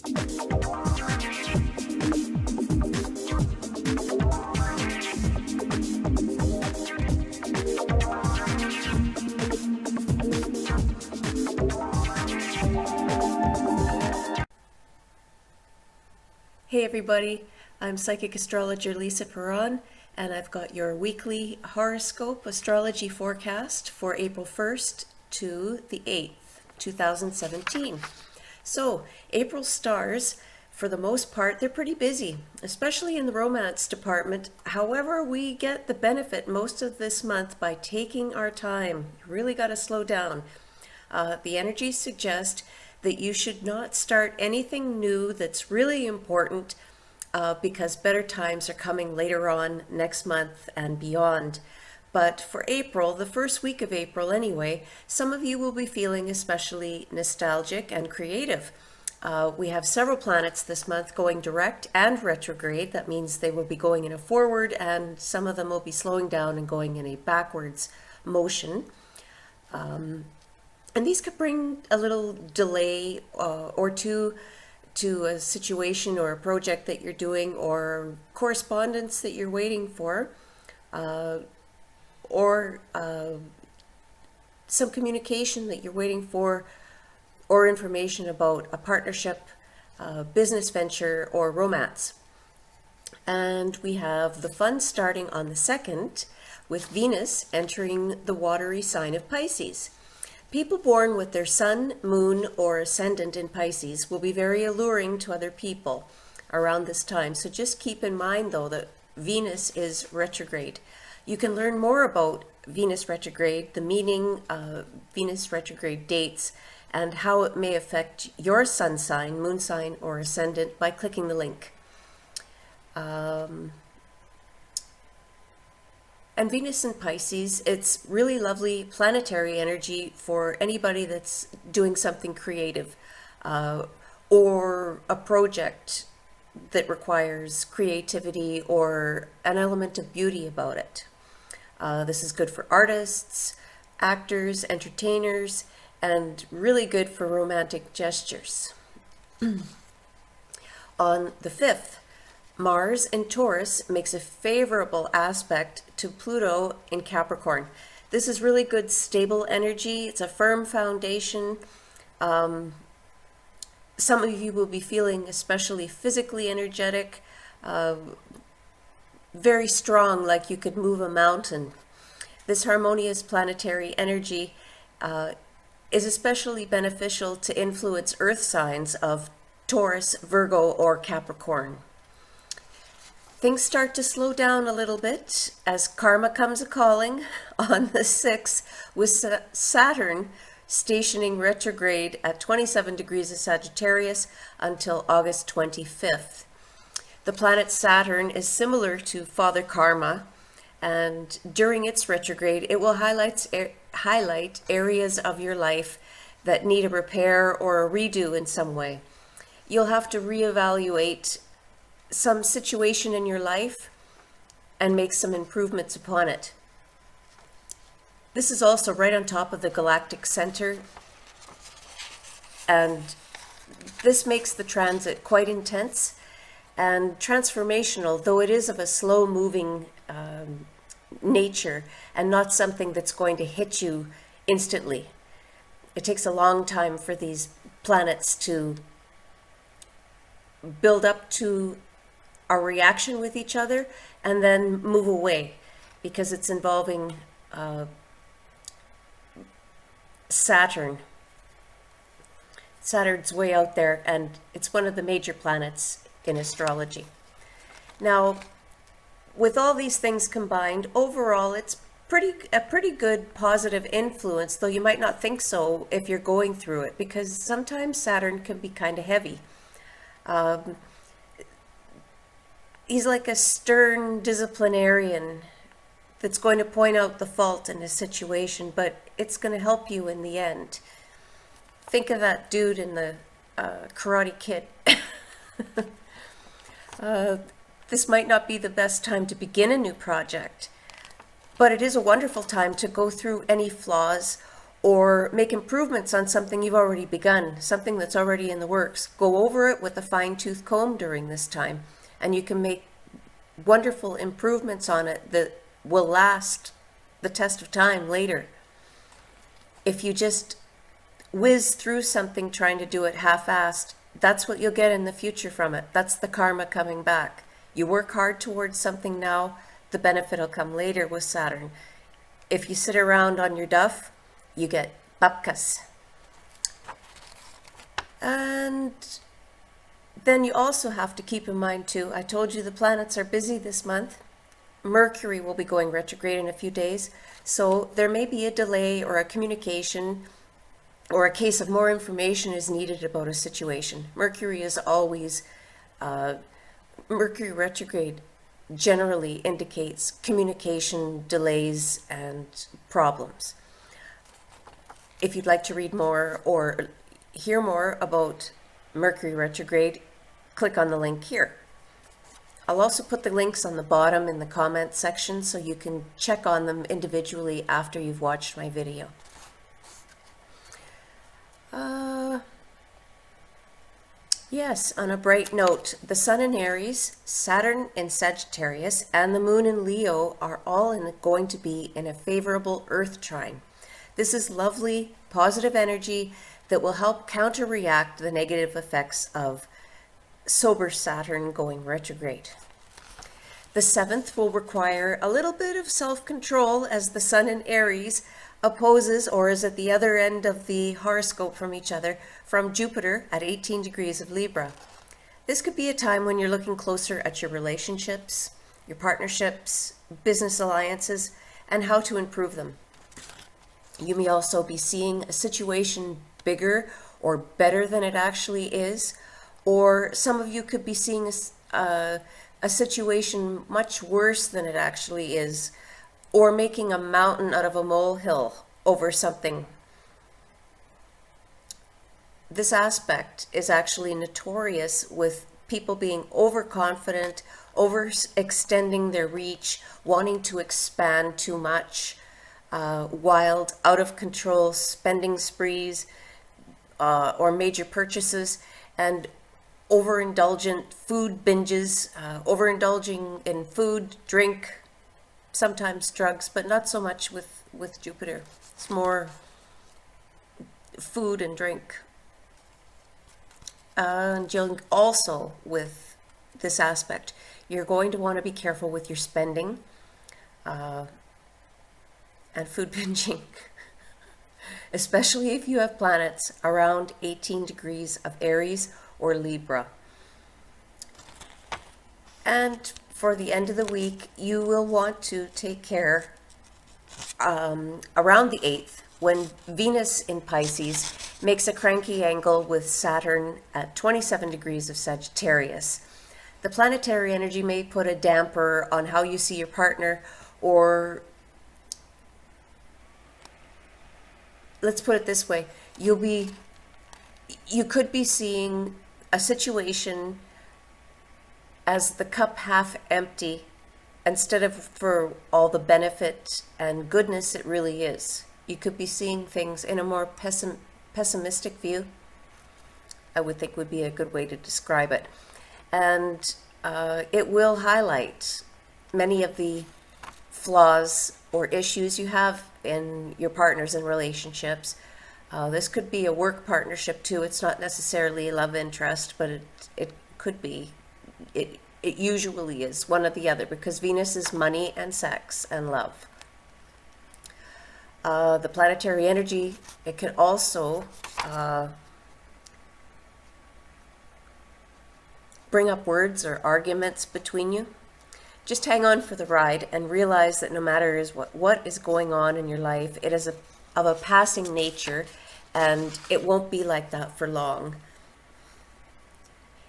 Hey everybody, I'm Psychic Astrologer Lisa Paron, and I've got your weekly horoscope astrology forecast for April 1st to the 8th, 2017. So, April stars, for the most part, they're pretty busy, especially in the romance department. However, we get the benefit most of this month by taking our time. You really got to slow down. The energies suggest that you should not start anything new that's really important because better times are coming later on next month and beyond. But for April, the first week of April anyway, some of you will be feeling especially nostalgic and creative. We have several planets this month going direct and retrograde. That means they will be going in a forward, and some of them will be slowing down and going in a backwards motion. And these could bring a little delay or two to a situation or a project that you're doing, or correspondence that you're waiting for, or some communication that you're waiting for, or information about a partnership, business venture, or romance. And we have the fun starting on the 2nd with Venus entering the watery sign of Pisces. People born with their sun, moon, or ascendant in Pisces will be very alluring to other people around this time. So just keep in mind, though, that Venus is retrograde. You can learn more about Venus retrograde, the meaning of Venus retrograde dates, and how it may affect your sun sign, moon sign, or ascendant by clicking the link. And Venus in Pisces, it's really lovely planetary energy for anybody that's doing something creative or a project that requires creativity or an element of beauty about it. This is good for artists, actors, entertainers, and really good for romantic gestures. On the 5th, Mars in Taurus makes a favorable aspect to Pluto in Capricorn. This is really good, stable energy. It's a firm foundation. Some of you will be feeling especially physically energetic, very strong, like you could move a mountain. This harmonious planetary energy is especially beneficial to influence earth signs of Taurus, Virgo, or Capricorn. Things start to slow down a little bit as karma comes a-calling on the 6th, with Saturn stationing retrograde at 27 degrees of Sagittarius until August 25th. The planet Saturn is similar to Father Karma, and during its retrograde, it will highlight areas of your life that need a repair or a redo in some way. You'll have to reevaluate some situation in your life and make some improvements upon it. This is also right on top of the galactic center, and this makes the transit quite intense and transformational, though it is of a slow-moving nature and not something that's going to hit you instantly. It takes a long time for these planets to build up to our reaction with each other and then move away, because it's involving Saturn. Saturn's way out there, and it's one of the major planets in astrology. Now, with all these things combined, overall it's a pretty good positive influence, though you might not think so if you're going through it, because sometimes Saturn can be kind of heavy. He's like a stern disciplinarian that's going to point out the fault in a situation, but it's going to help you in the end. Think of that dude in the Karate Kid. This might not be the best time to begin a new project, but it is a wonderful time to go through any flaws or make improvements on something you've already begun, something that's already in the works. Go over it with a fine-tooth comb during this time, and you can make wonderful improvements on it that will last the test of time later. If you just whiz through something trying to do it half-assed, that's what you'll get in the future from it. That's the karma coming back. You work hard towards something now, the benefit will come later with Saturn. If you sit around on your duff, you get babkas. And then you also have to keep in mind too, I told you the planets are busy this month. Mercury will be going retrograde in a few days, so there may be a delay or a communication or a case of more information is needed about a situation. Mercury is always, Mercury retrograde generally indicates communication delays and problems. If you'd like to read more or hear more about Mercury retrograde, click on the link here. I'll also put the links on the bottom in the comments section so you can check on them individually after you've watched my video. Yes, on a bright note, the Sun in Aries, Saturn in Sagittarius, and the Moon in Leo are all going to be in a favorable Earth trine. This is lovely, positive energy that will help counter-react the negative effects of sober Saturn going retrograde. The 7th will require a little bit of self-control as the Sun in Aries opposes or is at the other end of the horoscope from each other from Jupiter at 18 degrees of Libra. This could be a time when you're looking closer at your relationships, your partnerships, business alliances, and how to improve them. You may also be seeing a situation bigger or better than it actually is, or some of you could be seeing a situation much worse than it actually is, or making a mountain out of a molehill over something. This aspect is actually notorious with people being overconfident, overextending their reach, wanting to expand too much, wild, out of control spending sprees or major purchases, and overindulgent food binges, overindulging in food, drink, sometimes drugs, but not so much with Jupiter. It's more food and drink. And you'll also, with this aspect, you're going to want to be careful with your spending and food binging, especially if you have planets around 18 degrees of Aries or Libra. And for the end of the week, you will want to take care around the 8th, when Venus in Pisces makes a cranky angle with Saturn at 27 degrees of Sagittarius. The planetary energy may put a damper on how you see your partner, or let's put it this way, you could be seeing a situation as the cup half empty instead of for all the benefit and goodness it really is. You could be seeing things in a more pessimistic view, I would think would be a good way to describe it. And it will highlight many of the flaws or issues you have in your partners and relationships. This could be a work partnership too. It's not necessarily love interest, but it could be. It usually is one or the other, because Venus is money and sex and love. The planetary energy, it can also bring up words or arguments between you. Just hang on for the ride and realize that no matter what is going on in your life, it is of a passing nature, and it won't be like that for long.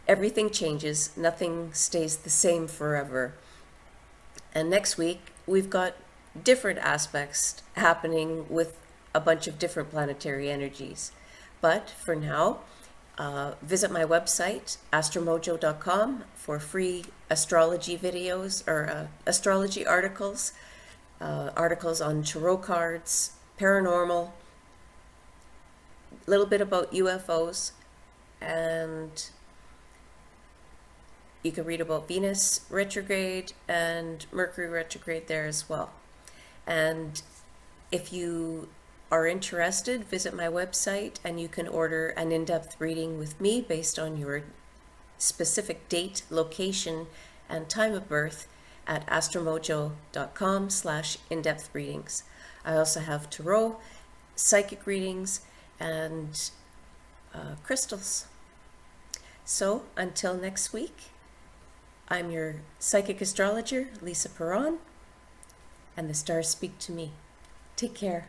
Everything changes, nothing stays the same forever. And next week, we've got different aspects happening with a bunch of different planetary energies. But for now, visit my website, astromojo.com, for free astrology videos or astrology articles, articles on tarot cards, paranormal, little bit about UFOs, and you can read about Venus retrograde and Mercury retrograde there as well. And if you are interested, visit my website and you can order an in-depth reading with me based on your specific date, location, and time of birth at astromojo.com/in-depth readings. I also have tarot, psychic readings, and crystals. So until next week, I'm your psychic astrologer, Lisa Paron, and the stars speak to me. Take care.